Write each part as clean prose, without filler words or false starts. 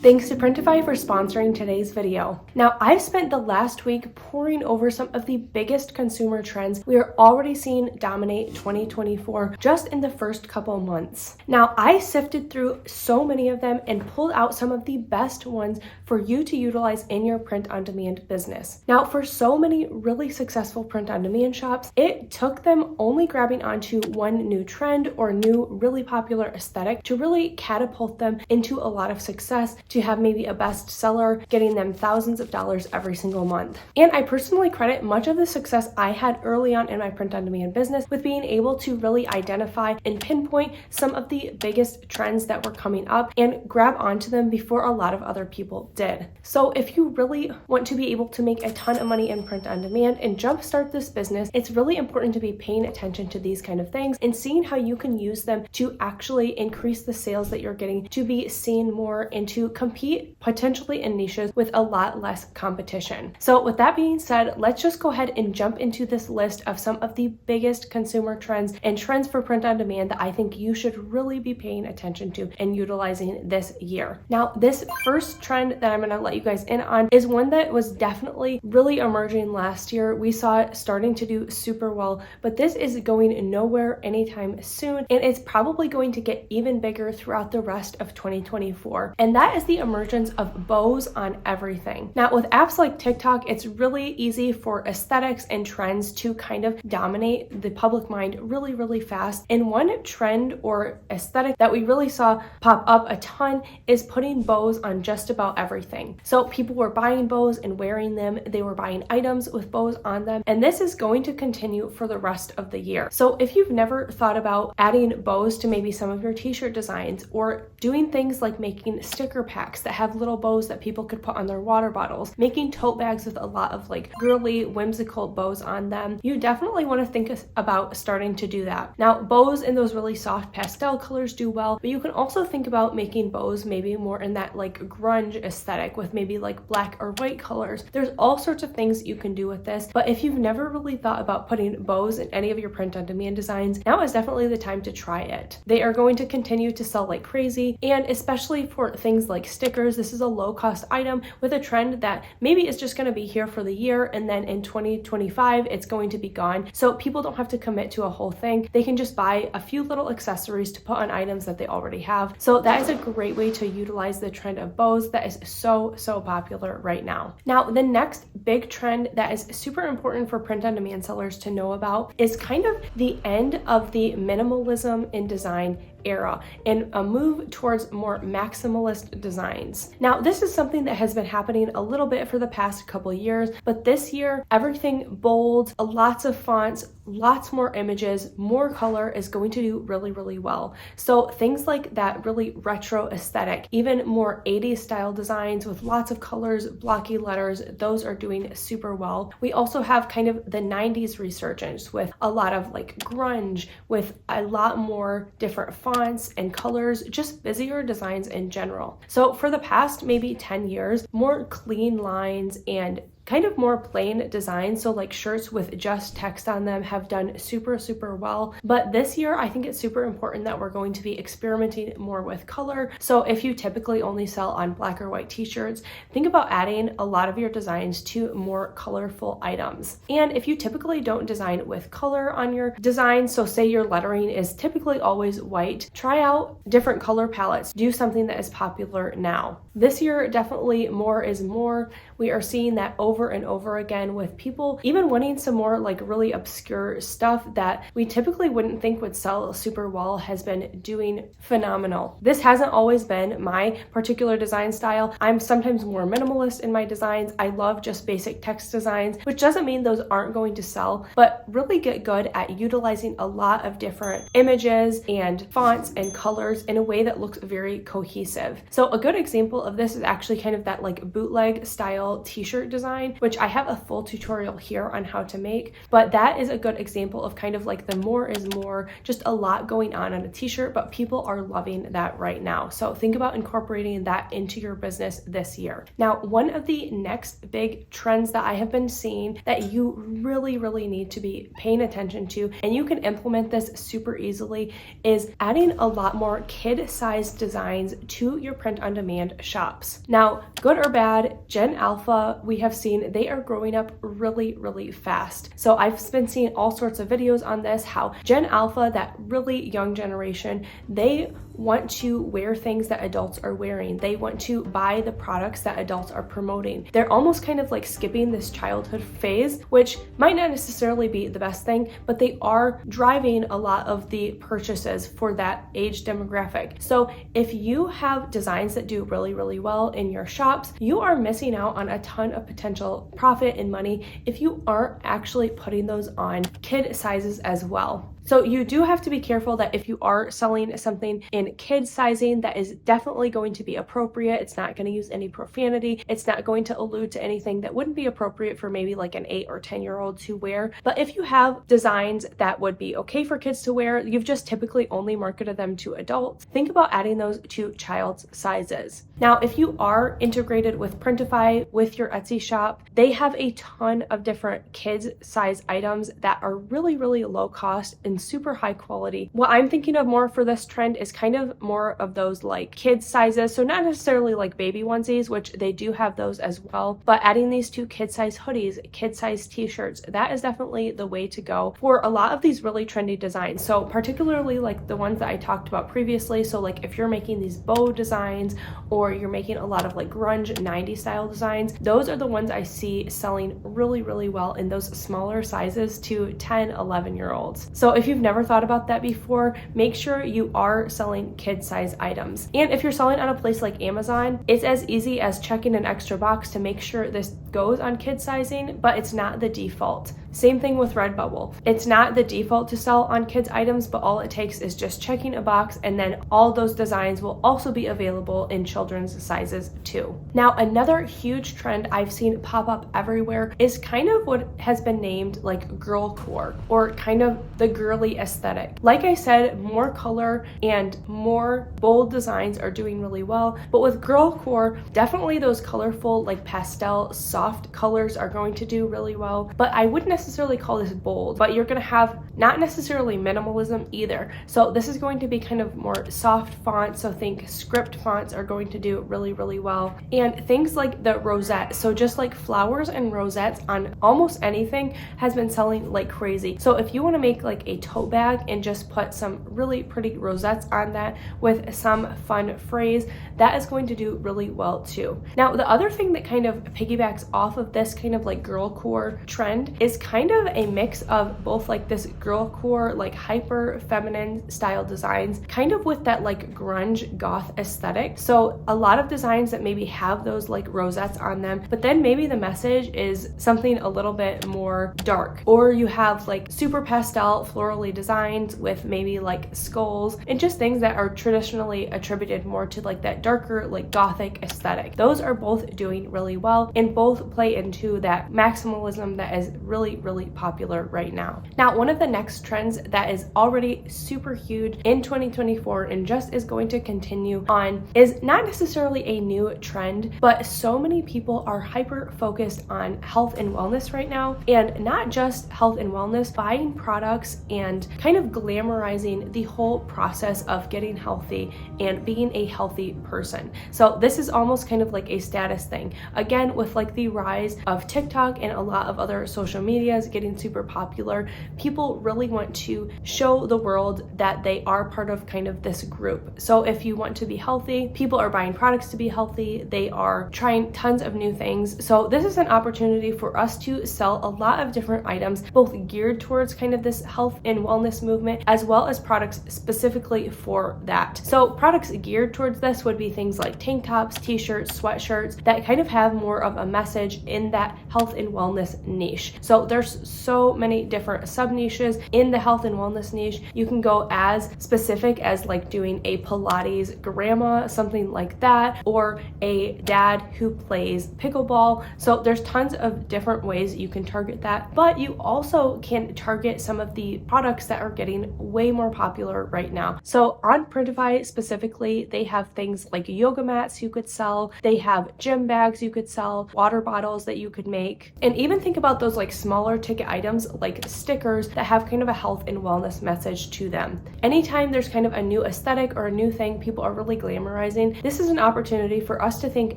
Thanks to Printify for sponsoring today's video. Now, I've spent the last week poring over some of the biggest consumer trends we are already seeing dominate 2024 just in the first couple months. Now, I sifted through so many of them and pulled out some of the best ones for you to utilize in your print-on-demand business. Now, for so many really successful print-on-demand shops, it took them only grabbing onto one new trend or new really popular aesthetic to really catapult them into a lot of success, to have maybe a bestseller, getting them thousands of dollars every single month. And I personally credit much of the success I had early on in my print-on-demand business with being able to really identify and pinpoint some of the biggest trends that were coming up and grab onto them before a lot of other people did. So if you really want to be able to make a ton of money in print-on-demand and jumpstart this business, it's really important to be paying attention to these kind of things and seeing how you can use them to actually increase the sales that you're getting, to be seen more, and to compete potentially in niches with a lot less competition. So with that being said, let's just go ahead and jump into this list of some of the biggest consumer trends and trends for print on demand that I think you should really be paying attention to and utilizing this year. Now, this first trend that I'm going to let you guys in on is one that was definitely really emerging last year. We saw it starting to do super well, but this is going nowhere anytime soon, and it's probably going to get even bigger throughout the rest of 2024. And that is the emergence of bows on everything. Now, with apps like TikTok, it's really easy for aesthetics and trends to kind of dominate the public mind really, really fast. And one trend or aesthetic that we really saw pop up a ton is putting bows on just about everything. So people were buying bows and wearing them. They were buying items with bows on them. And this is going to continue for the rest of the year. So if you've never thought about adding bows to maybe some of your t-shirt designs, or doing things like making sticker packs that have little bows that people could put on their water bottles, making tote bags with a lot of like girly, whimsical bows on them, you definitely want to think about starting to do that. Now, bows in those really soft pastel colors do well, but you can also think about making bows maybe more in that like grunge aesthetic with maybe like black or white colors. There's all sorts of things you can do with this, but if you've never really thought about putting bows in any of your print-on-demand designs, now is definitely the time to try it. They are going to continue to sell like crazy, and especially for things like stickers, this is a low-cost item with a trend that maybe is just going to be here for the year, and then in 2025 it's going to be gone. So people don't have to commit to a whole thing. They can just buy a few little accessories to put on items that they already have. So that is a great way to utilize the trend of bows that is so popular right now. Now, the next big trend that is super important for print-on-demand sellers to know about is kind of the end of the minimalism in design era and a move towards more maximalist designs. Now, this is something that has been happening a little bit for the past couple years, but this year, everything bold, lots of fonts, lots more images, more color is going to do really well. So things like that really retro aesthetic, even more 80s style designs with lots of colors, blocky letters, those are doing super well. We also have kind of the 90s resurgence with a lot of like grunge, with a lot more different fonts and colors, just busier designs in general. So for the past maybe 10 years, more clean lines and kind of more plain designs, so like shirts with just text on them, have done super well. But this year, I think it's super important that we're going to be experimenting more with color. So if you typically only sell on black or white t-shirts, think about adding a lot of your designs to more colorful items. And if you typically don't design with color on your design, so say your lettering is typically always white, try out different color palettes. Do something that is popular now. This year, definitely more is more. We are seeing that over and over again with people even wanting some more like really obscure stuff that we typically wouldn't think would sell super well has been doing phenomenal. This hasn't always been my particular design style. I'm sometimes more minimalist in my designs. I love just basic text designs, which doesn't mean those aren't going to sell, but really get good at utilizing a lot of different images and fonts and colors in a way that looks very cohesive. So a good example of this is actually kind of that like bootleg style t-shirt design design, which I have a full tutorial here on how to make, but that is a good example of kind of like the more is more, just a lot going on a t-shirt, but people are loving that right now. So think about incorporating that into your business this year. Now, one of the next big trends that I have been seeing that you really need to be paying attention to, and you can implement this super easily, is adding a lot more kid-sized designs to your print-on-demand shops. Now, good or bad, Gen Alpha, we have seen they are growing up really fast. So I've been seeing all sorts of videos on this, how Gen Alpha, that really young generation, they want to wear things that adults are wearing. They want to buy the products that adults are promoting. They're almost kind of like skipping this childhood phase, which might not necessarily be the best thing, but they are driving a lot of the purchases for that age demographic. So if you have designs that do really well in your shops, you are missing out on a ton of potential profit and money if you aren't actually putting those on kid sizes as well. So you do have to be careful that if you are selling something in kid sizing, that is definitely going to be appropriate. It's not going to use any profanity. It's not going to allude to anything that wouldn't be appropriate for maybe like an 8 or 10-year-old to wear. But if you have designs that would be okay for kids to wear, you've just typically only marketed them to adults, think about adding those to child's sizes. Now, if you are integrated with Printify with your Etsy shop, they have a ton of different kids size items that are really low cost and super high quality. What I'm thinking of more for this trend is kind of more of those like kids sizes. So not necessarily like baby onesies, which they do have those as well, but adding these to kid size hoodies, kid size t-shirts, that is definitely the way to go for a lot of these really trendy designs. So particularly like the ones that I talked about previously. So like if you're making these bow designs, or you're making a lot of like grunge 90s style designs, those are the ones I see selling really well in those smaller sizes to 10, 11-year-olds. So if you've never thought about that before, make sure you are selling kid size items. And if you're selling on a place like Amazon, it's as easy as checking an extra box to make sure this goes on kid sizing, but it's not the default. Same thing with Redbubble. It's not the default to sell on kids items, but all it takes is just checking a box, and then all those designs will also be available in children's sizes too. Now, another huge trend I've seen pop up everywhere is kind of what has been named like girlcore, or kind of the girly aesthetic. Like I said, more color and more bold designs are doing really well, but with girlcore, definitely those colorful like pastel soft colors are going to do really well. But I wouldn't necessarily call this bold, but you're going to have not necessarily minimalism either. So this is going to be kind of more soft fonts. So think script fonts are going to do really well. And things like the rosette, so just like flowers and rosettes on almost anything has been selling like crazy. So if you want to make like a tote bag and just put some really pretty rosettes on that with some fun phrase, that is going to do really well too. Now, the other thing that kind of piggybacks off of this kind of like girlcore trend is kind of a mix of both like this girlcore, like hyper feminine style designs, kind of with that like grunge goth aesthetic. So a lot of designs that maybe have those like rosettes on them, but then maybe the message is something a little bit more dark, or you have like super pastel florally designs with maybe like skulls and just things that are traditionally attributed more to like that darker like gothic aesthetic. Those are both doing really well and both play into that maximalism that is really popular right now. Now, one of the next trends that is already super huge in 2024 and just is going to continue on is not necessarily a new trend, but so many people are hyper focused on health and wellness right now, and not just health and wellness, buying products and kind of glamorizing the whole process of getting healthy and being a healthy person. So this is almost kind of like a status thing. Again, with like the rise of TikTok and a lot of other social medias getting super popular, people really want to show the world that they are part of kind of this group. So if you want to be healthy, people are buying products to be healthy. They are trying tons of new things. So this is an opportunity for us to sell a lot of different items, both geared towards kind of this health and wellness movement, as well as products specifically for that. So products geared towards this would be things like tank tops, t-shirts, sweatshirts that kind of have more of a message in that health and wellness niche. So there's so many different sub niches niches. In the health and wellness niche, you can go as specific as like doing a Pilates grandma, something like that, or a dad who plays pickleball. So there's tons of different ways you can target that, but you also can target some of the products that are getting way more popular right now. So on Printify specifically, they have things like yoga mats you could sell, they have gym bags you could sell, water bottles that you could make, and even think about those like smaller ticket items like stickers that have kind of a health and wellness message to them. Anytime there's kind of a new aesthetic or a new thing people are really glamorizing, this is an opportunity for us to think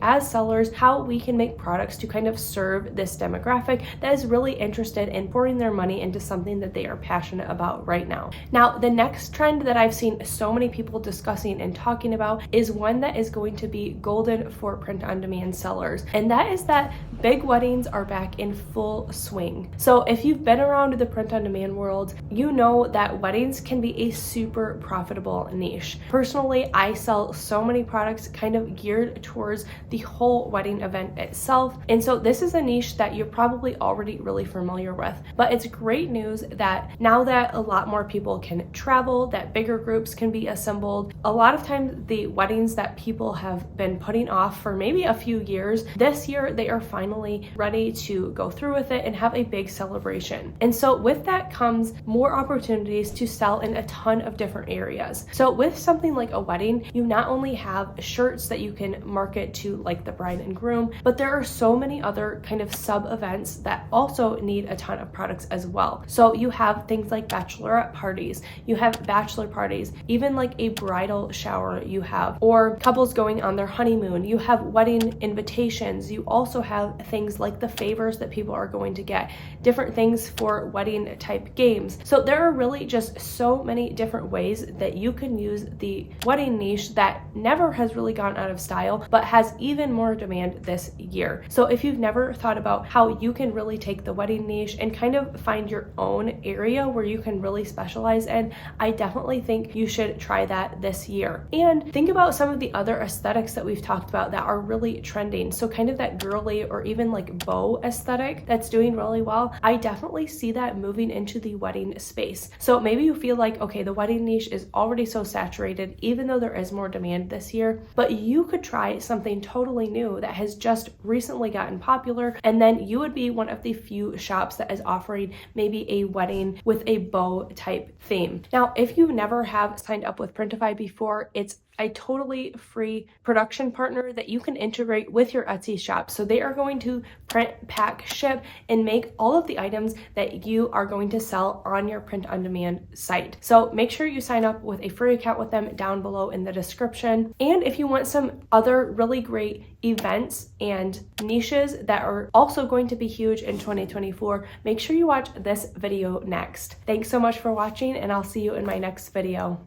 as sellers how we can make products to kind of serve this demographic that is really interested in pouring their money into something that they are passionate about right now. Now, the next trend that I've seen so many people discussing and talking about is one that is going to be golden for print-on-demand sellers, and that is that big weddings are back in full swing. So if you've been around the print-on-demand world, you know that weddings can be a super profitable niche. Personally, I sell so many products kind of geared towards the whole wedding event itself, and so this is a niche that you're probably already really familiar with. But it's great news that now that a lot more people can travel, that bigger groups can be assembled, a lot of times the weddings that people have been putting off for maybe a few years, this year they are finally ready to go through with it and have a big celebration. And so with that comes more opportunities to sell in a ton of different areas. So with something like a wedding, you not only have shirts that you can market to like the bride and groom, but there are so many other kind of sub events that also need a ton of products as well. So you have things like bachelorette parties, you have bachelor parties, even like a bridal shower you have, or couples going on their honeymoon, you have wedding invitations, you also have things like the favors that people are going to get, different things for wedding type games. So there are really just so many different ways that you can use the wedding niche that never has really gone out of style, but has even more demand this year. So if you've never thought about how you can really take the wedding niche and kind of find your own area where you can really specialize in, I definitely think you should try that this year. And think about some of the other aesthetics that we've talked about that are really trending. So kind of that girly or even like bow aesthetic that's doing really well. I definitely see that moving into the wedding space. So maybe you feel like, okay, the wedding niche is already so saturated, even though there is more demand this year, but you could try something totally new that has just recently gotten popular, and then you would be one of the few shops that is offering maybe a wedding with a bow type theme. Now, if you never have signed up with Printify before, it's a totally free production partner that you can integrate with your Etsy shop. So they are going to print, pack, ship, and make all of the items that you are going to sell on your print-on-demand site. So make sure you sign up with a free account with them down below in the description. And if you want some other really great events and niches that are also going to be huge in 2024, make sure you watch this video next. Thanks so much for watching, and I'll see you in my next video.